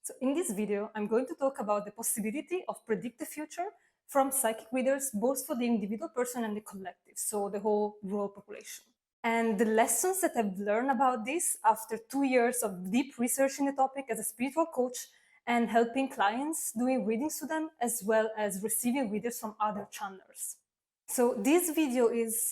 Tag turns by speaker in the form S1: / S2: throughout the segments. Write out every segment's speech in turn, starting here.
S1: So in this video, I'm going to talk about the possibility of predict the future from psychic readers, both for the individual person and the collective, so the whole world population. And the lessons that I've learned about this after 2 years of deep research in the topic as a spiritual coach and helping clients doing readings to them, as well as receiving readers from other channels. So this video is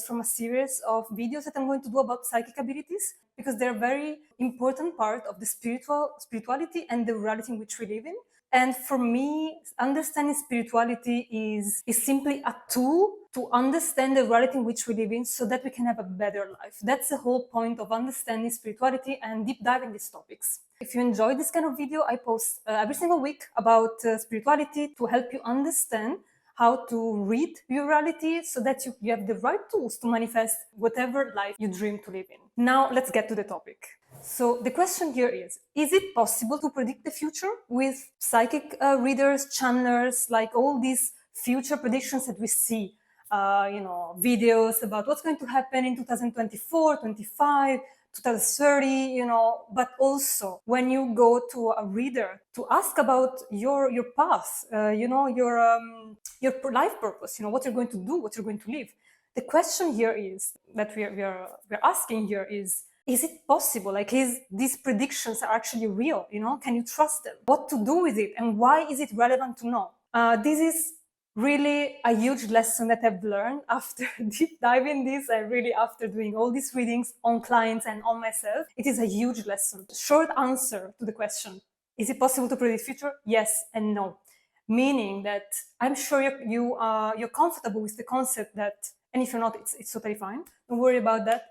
S1: from a series of videos that I'm going to do about psychic abilities, because they're a very important part of the spirituality and the reality in which we live in. And for me, understanding spirituality is simply a tool to understand the reality in which we live in so that we can have a better life. That's the whole point of understanding spirituality and deep diving these topics. If you enjoy this kind of video, I post every single week about spirituality to help you understand how to read your reality so that you have the right tools to manifest whatever life you dream to live in. Now, let's get to the topic. So the question here is it possible to predict the future with psychic readers, channelers, like all these future predictions that we see, videos about what's going to happen in 2024, 25, 2030, but also when you go to a reader to ask about your path, your life purpose, what you're going to do, what you're going to live. The question here is that we're asking here is it possible? Like, these predictions are actually real? Can you trust them? What to do with it, and why is it relevant to know? This is really a huge lesson that I've learned after deep diving this, and really after doing all these readings on clients and on myself. It is a huge lesson. Short answer to the question, is it possible to predict the future? Yes and no. Meaning that I'm sure you're comfortable with the concept that, and if you're not, it's totally fine. Don't worry about that.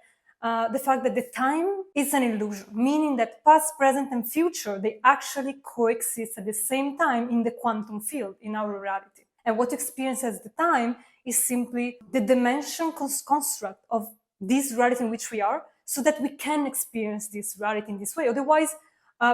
S1: The fact that the time is an illusion, meaning that past, present, and future, they actually coexist at the same time in the quantum field, in our reality. And what you experience as the time is simply the dimension construct of this reality in which we are, so that we can experience this reality in this way. Otherwise,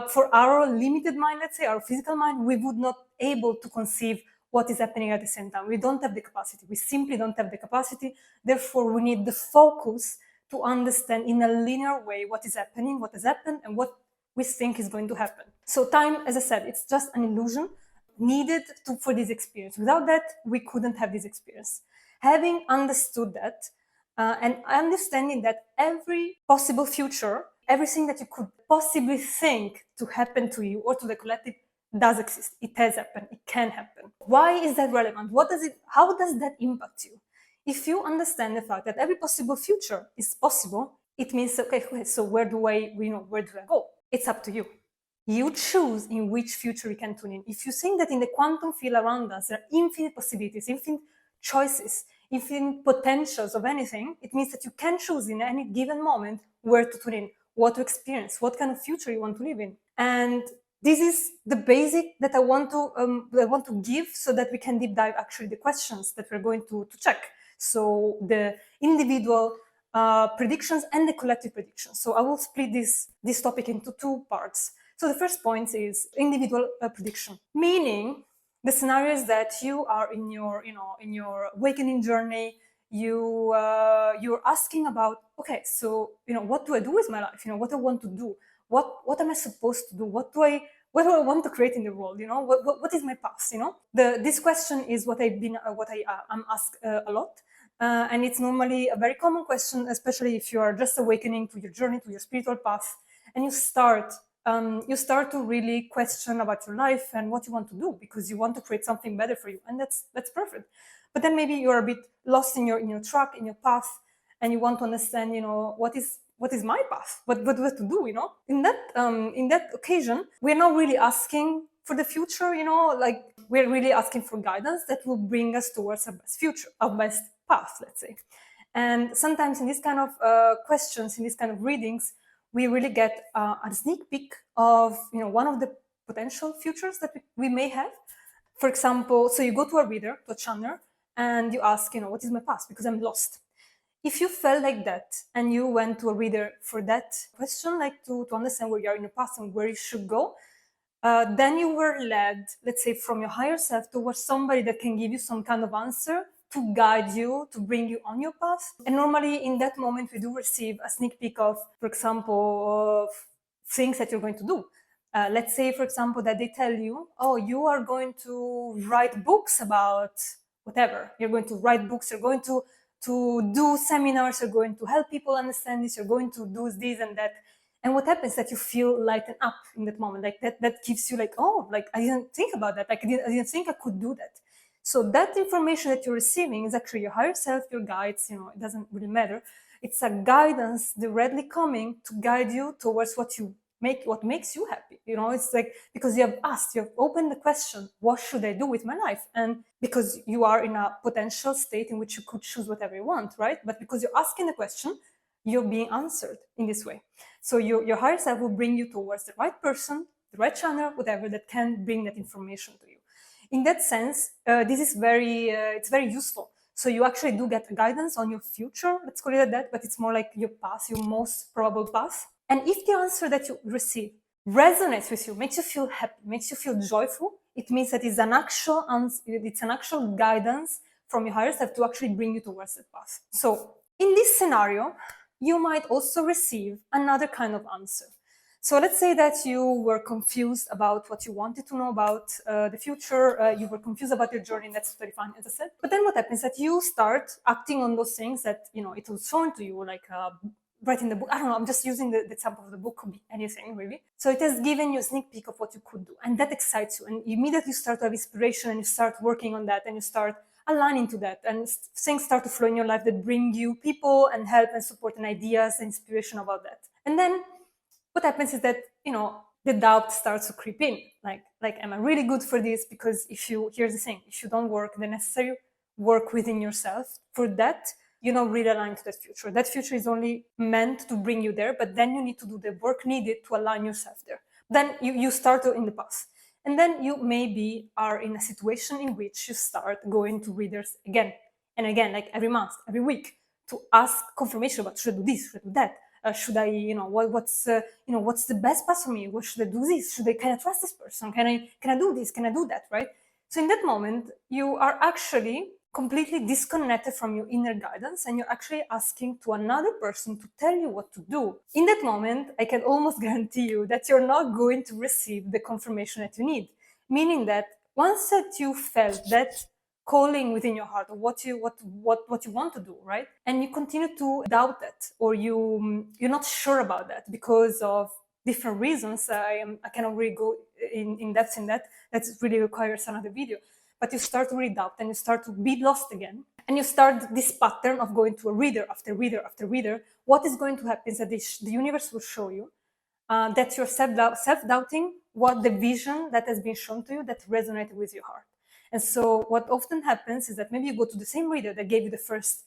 S1: for our limited mind, let's say, our physical mind, we would not able to conceive what is happening at the same time. We don't have the capacity. We simply don't have the capacity. Therefore, we need the focus to understand in a linear way what is happening, what has happened, and what we think is going to happen. So time, as I said, it's just an illusion needed for this experience. Without that, we couldn't have this experience. Having understood that, and understanding that every possible future, everything that you could possibly think to happen to you or to the collective does exist. It has happened. It can happen. Why is that relevant? How does that impact you? If you understand the fact that every possible future is possible, it means, okay, so where do I go? It's up to you. You choose in which future you can tune in. If you think that in the quantum field around us, there are infinite possibilities, infinite choices, infinite potentials of anything, it means that you can choose in any given moment where to tune in, what to experience, what kind of future you want to live in. And this is the basic that I want to give, so that we can deep dive actually the questions that we're going to check. So the individual predictions and the collective predictions. So I will split this topic into two parts. So the first point is individual prediction, meaning the scenarios that you are in your awakening journey. You're asking about, okay, so what do I do with my life? What I want to do. What am I supposed to do? What do I want to create in the world? What is my path? This question is what I'm asked a lot. And it's normally a very common question, especially if you are just awakening to your journey, to your spiritual path, and you start to really question about your life and what you want to do, because you want to create something better for you, and that's perfect. But then maybe you're a bit lost in your track, in your path, and you want to understand, what is my path, what to do. In that occasion, we're not really asking for the future, like we're really asking for guidance that will bring us towards our best future, our best path, let's say. And sometimes in this kind of questions, in these kind of readings, we really get a sneak peek of one of the potential futures that we may have. For example, so you go to a reader, to a channeler, and you ask, what is my past, because I'm lost. If you felt like that and you went to a reader for that question, like to understand where you are in the past and where you should go, then you were led, let's say, from your higher self towards somebody that can give you some kind of answer to guide you, to bring you on your path. And normally in that moment, we do receive a sneak peek of, for example, things that you're going to do. Let's say, for example, that they tell you, oh, you are going to write books about whatever. You're going to write books, you're going to do seminars, you're going to help people understand this, you're going to do this and that. And what happens is that you feel lighten up in that moment. Like that gives you like, oh, like I didn't think about that. Like I didn't think I could do that. So that information that you're receiving is actually your higher self, your guides, it doesn't really matter. It's a guidance directly coming to guide you towards what makes you happy. It's like, because you have asked, you have opened the question, what should I do with my life? And because you are in a potential state in which you could choose whatever you want, right? But because you're asking the question, you're being answered in this way. So your higher self will bring you towards the right person, the right channel, whatever, that can bring that information to you. In that sense, this is it's very useful. So you actually do get guidance on your future, let's call it that, but it's more like your past, your most probable past. And if the answer that you receive resonates with you, makes you feel happy, makes you feel joyful, it means that it's an actual guidance from your higher self to actually bring you towards that path. So in this scenario, you might also receive another kind of answer. So let's say that you were confused about what you wanted to know about the future. You were confused about your journey, and that's totally fine, as I said. But then what happens is that you start acting on those things that, it was shown to you, like writing the book. I don't know, I'm just using the example of the book, could be anything really. So it has given you a sneak peek of what you could do, and that excites you. And you immediately start to have inspiration, and you start working on that, and you start aligning to that, and things start to flow in your life that bring you people and help and support and ideas and inspiration about that. And then what happens is that, the doubt starts to creep in. Like, am I really good for this? Because here's the thing, if you don't work the necessary work within yourself for that, you're not really aligned to that future. That future is only meant to bring you there, but then you need to do the work needed to align yourself there. Then you start in the path. And then you maybe are in a situation in which you start going to readers again and again, like every month, every week, to ask confirmation about, should I do this, should I do that? Should I, what's the best path for me? What should I do this? Can I trust this person? Can I do this? Can I do that? Right? So in that moment, you are actually completely disconnected from your inner guidance, and you're actually asking to another person to tell you what to do. In that moment, I can almost guarantee you that you're not going to receive the confirmation that you need. Meaning that once that you felt that calling within your heart of what you want to do, right? And you continue to doubt that, or you're not sure about that because of different reasons. I cannot really go in depth in that. That really requires another video. But you start to read doubt, and you start to be lost again. And you start this pattern of going to a reader after reader after reader. What is going to happen is that the universe will show you that you're self-doubting what the vision that has been shown to you that resonated with your heart. And so what often happens is that maybe you go to the same reader that gave you the first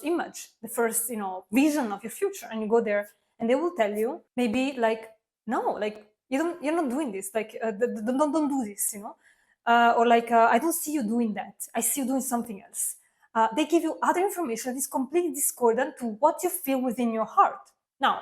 S1: image, the first, vision of your future, and you go there and they will tell you maybe like, no, like you're not doing this, like don't do this, or like I don't see you doing that. I see you doing something else. They give you other information that is completely discordant to what you feel within your heart. Now,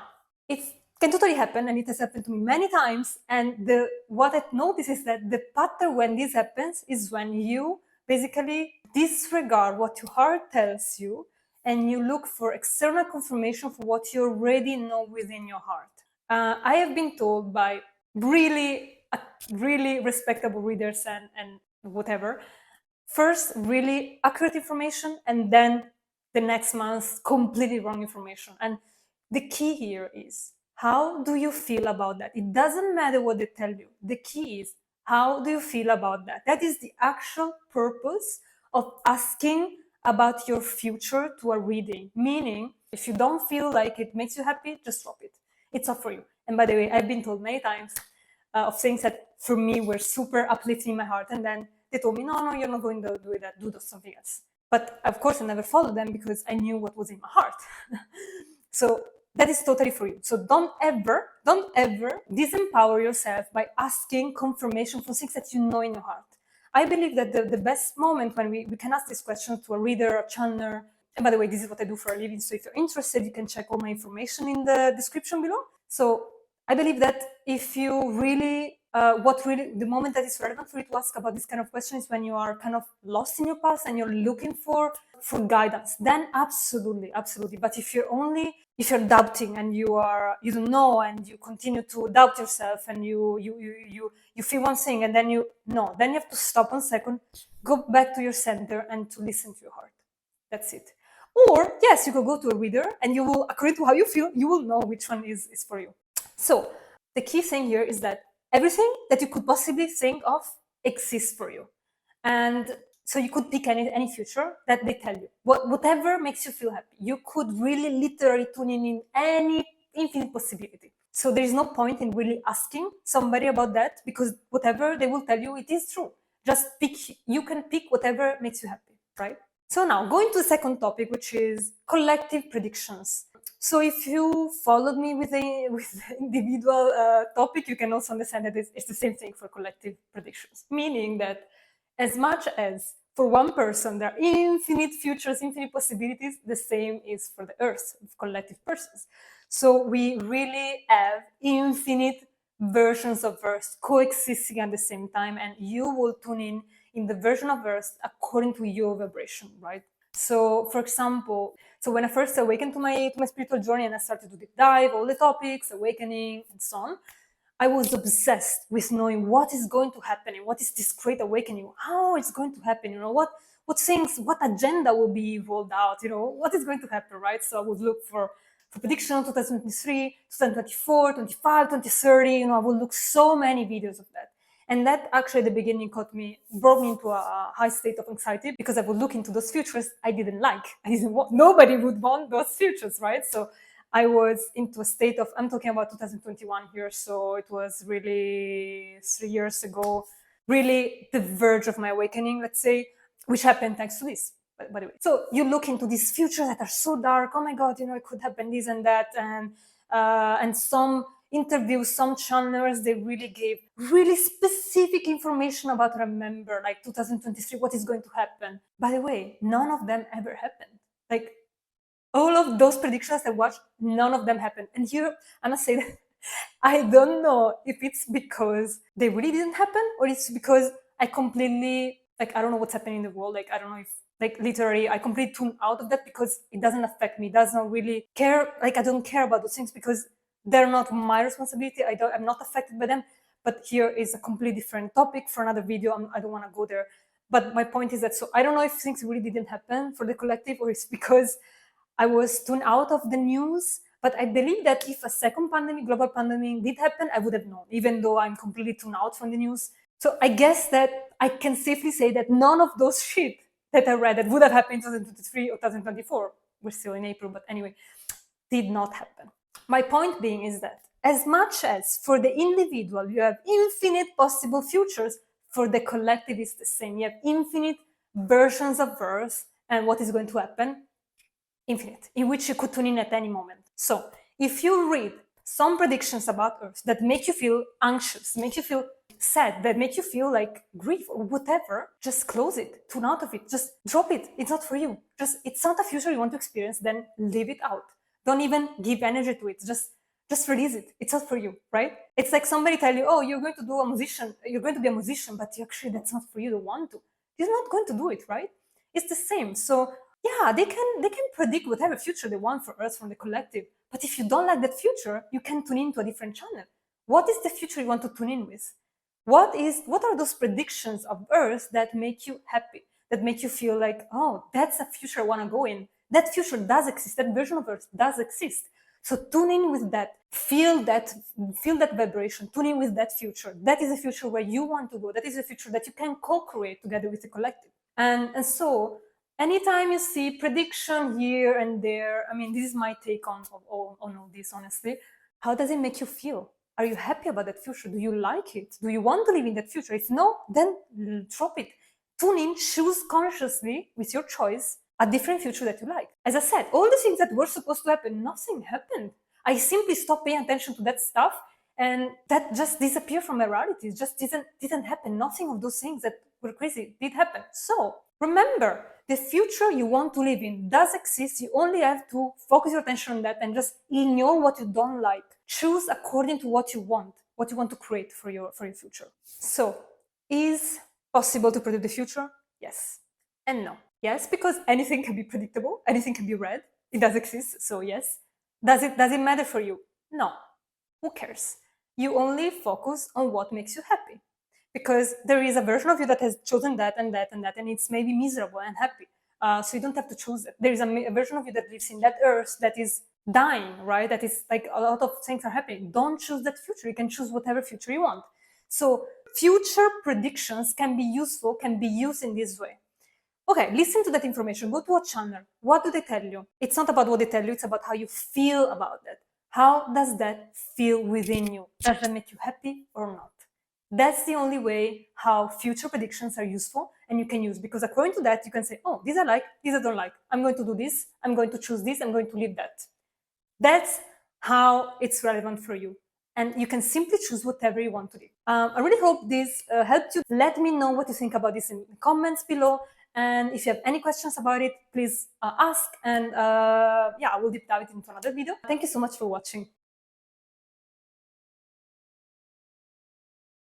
S1: it can totally happen, and it has happened to me many times. And what I've noticed is that the pattern when this happens is when you basically disregard what your heart tells you, and you look for external confirmation for what you already know within your heart. I have been told by really respectable readers and whatever, first really accurate information, and then the next month completely wrong information. And the key here is, how do you feel about that? It doesn't matter what they tell you. The key is, how do you feel about that? That is the actual purpose of asking about your future to a reading. Meaning, if you don't feel like it makes you happy, just drop it. It's up for you. And by the way, I've been told many times of things that for me were super uplifting in my heart, and then they told me, no, you're not going to do that, do something else. But of course I never followed them because I knew what was in my heart. So that is totally for you. So don't ever disempower yourself by asking confirmation for things that you know in your heart. I believe that the best moment when we can ask this question to a reader, a channeler, and by the way, this is what I do for a living, so if you're interested, you can check all my information in the description below. So I believe that if you really, the moment that is relevant for you to ask about this kind of question is when you are kind of lost in your past and you're looking for guidance, then absolutely. But if you're only if you're doubting and you don't know and you continue to doubt yourself and you feel one thing and then you have to stop 1 second, go back to your center and to listen to your heart. That's it. Or yes, you could go to a reader and you will, according to how you feel, you will know which one is for you. So the key thing here is that everything that you could possibly think of exists for you. And so you could pick any future that they tell you. Whatever makes you feel happy. You could really literally tune in any infinite possibility. So there is no point in really asking somebody about that, because whatever they will tell you, it is true. Just pick, you can pick whatever makes you happy, right? So now going to the second topic, which is collective predictions. So if you followed me with the individual topic, you can also understand that it's the same thing for collective predictions, meaning that as much as for one person there are infinite futures, infinite possibilities, the same is for the Earth, collective persons. So we really have infinite versions of Earth coexisting at the same time, and you will tune in the version of Earth according to your vibration, right? So, for example, so when I first awakened to my spiritual journey and I started to deep dive all the topics, awakening and so on, I was obsessed with knowing what is going to happen and what is this great awakening, how it's going to happen, you know, what things, what agenda will be rolled out, you know, what is going to happen, right? So I would look for prediction 2023, 2024, 25, 2030, you know, I would look so many videos of that. And that actually at the beginning brought me into a high state of anxiety, because I would look into those futures I didn't like. I didn't want, nobody would want those futures, right? So I was into a state of, I'm talking about 2021 here, so it was really 3 years ago, really the verge of my awakening, let's say, which happened thanks to this, by the way. So you look into these futures that are so dark, oh my God, you know, it could happen this and that, and some interviews, some channels, they really gave really specific information about, remember, like 2023, what is going to happen. By the way, none of them ever happened. Like, all of those predictions I watched, none of them happened. And here, I must say that I don't know if it's because they really didn't happen, or it's because I completely, like, I don't know what's happening in the world. Like, I don't know if, like, literally, I completely tune out of that because it doesn't affect me. It does not really care. Like, I don't care about those things because they're not my responsibility. I'm not affected by them. But here is a completely different topic for another video. I don't want to go there. But my point is that, so I don't know if things really didn't happen for the collective, or it's because I was tuned out of the news. But I believe that if a second pandemic, global pandemic did happen, I would have known, even though I'm completely tuned out from the news. So I guess that I can safely say that none of those shit that I read that would have happened in 2023 or 2024, we're still in April, but anyway, did not happen. My point being is that as much as for the individual you have infinite possible futures, for the collective it's the same. You have infinite versions of Earth and what is going to happen, infinite, in which you could tune in at any moment. So if you read some predictions about Earth that make you feel anxious, make you feel sad, that make you feel like grief or whatever, just close it, tune out of it, just drop it. It's not for you. Just, it's not a future you want to experience, then leave it out. Don't even give energy to it. Just release it. It's not for you, right? It's like somebody tell you, oh, you're going to be a musician, but actually that's not for you to want to. You're not going to do it, right? It's the same. So yeah, they can predict whatever future they want for Earth from the collective. But if you don't like that future, you can tune into a different channel. What is the future you want to tune in with? What are those predictions of Earth that make you happy? That make you feel like, oh, that's a future I want to go in. That future does exist. That version of Earth does exist. So tune in with that. Feel that vibration. Tune in with that future. That is a future where you want to go. That is a future that you can co-create together with the collective. And so anytime you see prediction here and there, I mean, this is my take on all this, honestly. How does it make you feel? Are you happy about that future? Do you like it? Do you want to live in that future? If no, then drop it. Tune in, choose consciously with your choice a different future that you like. As I said, all the things that were supposed to happen, nothing happened. I simply stopped paying attention to that stuff, and that just disappeared from my reality. It just didn't happen. Nothing of those things that were crazy did happen. So remember, the future you want to live in does exist. You only have to focus your attention on that and just ignore what you don't like. Choose according to what you want to create for your future. So, is possible to predict the future? Yes and no. Yes, because anything can be predictable, anything can be read. It does exist, so yes. Does it matter for you? No. Who cares? You only focus on what makes you happy. Because there is a version of you that has chosen that and that and that, and it's maybe miserable and happy. So you don't have to choose it. There is a version of you that lives in that earth that is dying, right? That is like a lot of things are happening. Don't choose that future. You can choose whatever future you want. So future predictions can be useful, can be used in this way. Okay, listen to that information. Go to a channel. What do they tell you? It's not about what they tell you, it's about how you feel about that. How does that feel within you? Does that make you happy or not? That's the only way how future predictions are useful and you can use, because according to that, you can say, oh, these I like, these I don't like. I'm going to do this, I'm going to choose this, I'm going to leave that. That's how it's relevant for you. And you can simply choose whatever you want to do. I really hope this helped you. Let me know what you think about this in the comments below. And if you have any questions about it, please ask. And yeah, I will deep dive into another video. Thank you so much for watching.